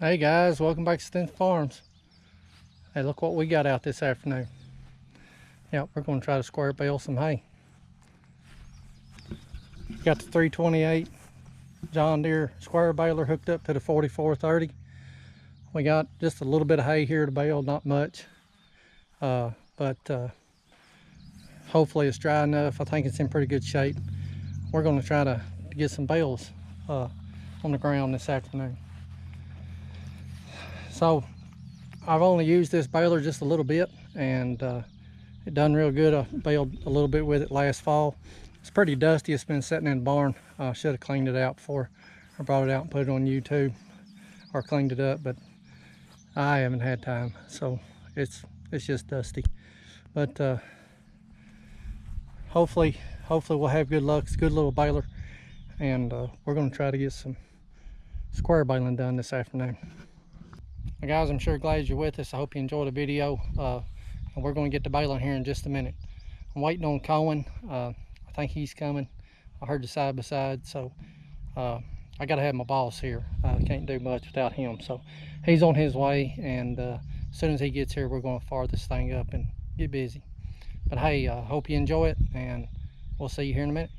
Hey guys, welcome back to Stinson Farms. Hey, look what we got out this afternoon. Yep, we're going to try to square bale some hay. Got the 328 John Deere square baler hooked up to the 4430. We got just a little bit of hay here to bale, not much. But hopefully it's dry enough. I think it's in pretty good shape. We're going to try to get some bales on the ground this afternoon. So I've only used this baler just a little bit, and it done real good. I baled a little bit with it last fall. It's pretty dusty. It's been sitting in the barn. I should have cleaned it out before I brought it out and put it on YouTube, or cleaned it up, but I haven't had time, so it's just dusty. But hopefully we'll have good luck. It's a good little baler, and we're going to try to get some square baling done this afternoon. Now guys, I'm sure glad you're with us. I hope you enjoyed the video, and we're going to get to baling here in just a minute. I'm waiting on Cohen. I think he's coming. I heard the side by side, so I got to have my boss here. I can't do much without him, so he's on his way, and as soon as he gets here, we're going to fire this thing up and get busy. But hey, hope you enjoy it, and we'll see you here in a minute.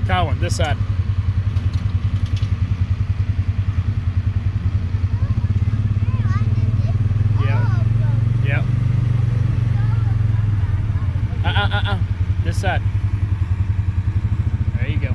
Colin, this side. Yep. This side. There you go.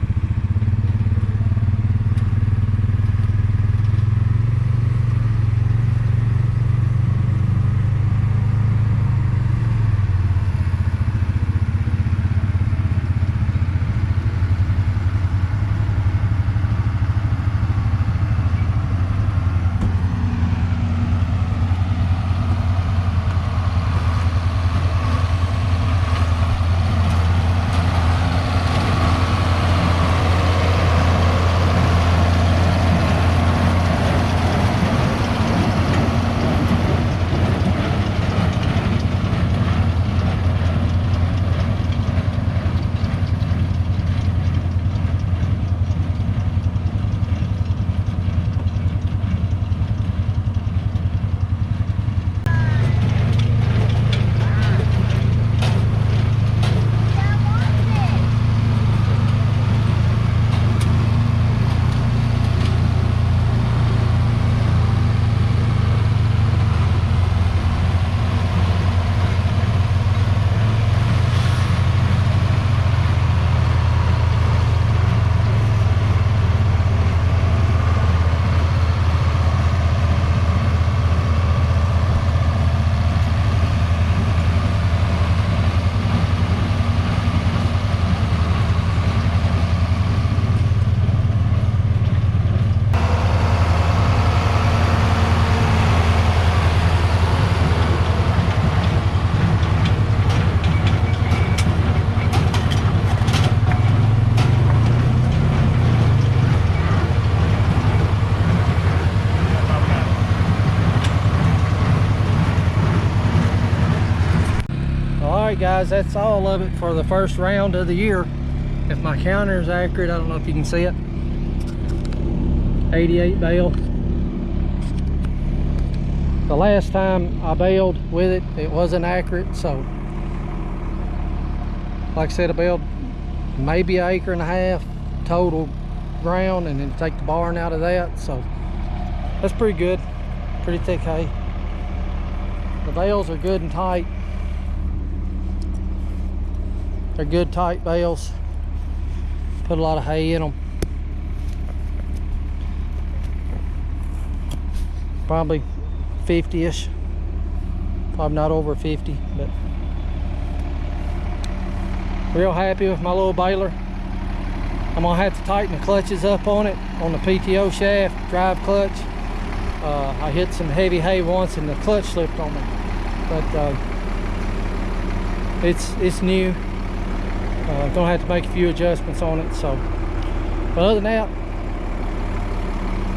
Alright guys, that's all of it for the first round of the year. If my counter is accurate, I don't know if you can see it. 88 bale. The last time I baled with it, it wasn't accurate, so like I said, I baled maybe 1.5 acres total ground, and then take the barn out of that, so that's pretty good. Pretty thick hay. The bales are good and tight. They're good tight bales. Put a lot of hay in them. Probably 50-ish. Probably not over 50, but real happy with my little baler. I'm gonna have to tighten the clutches up on it, on the PTO shaft, drive clutch. I hit some heavy hay once and the clutch slipped on me, but it's new. Gonna have to make a few adjustments on it. So, but other than that,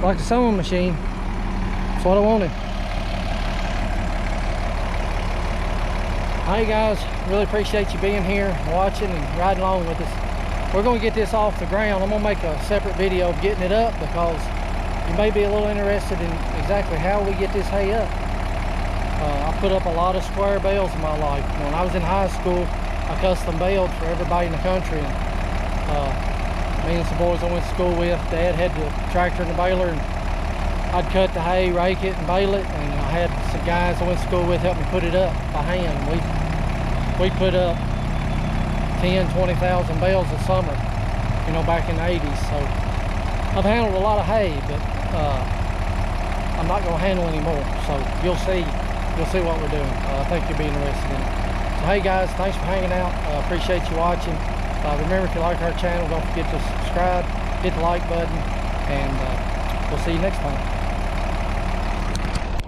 like the sewing machine, that's what I wanted. Hey guys, really appreciate you being here, watching and riding along with us. We're gonna get this off the ground. I'm gonna make a separate video of getting it up, because you may be a little interested in exactly how we get this hay up. I put up a lot of square bales in my life. When I was in high school, I custom baled for everybody in the country, and me and some boys I went to school with, Dad had the tractor and the baler, and I'd cut the hay, rake it, and bale it, and I had some guys I went to school with help me put it up by hand. We put up 10,000-20,000 bales a summer, you know, back in the 80s. So I've handled a lot of hay, but I'm not going to handle any more. So you'll see what we're doing. I think you'll be interested in it. So hey guys, thanks for hanging out. Appreciate you watching. Remember, if you like our channel, don't forget to subscribe, hit the like button, and we'll see you next time.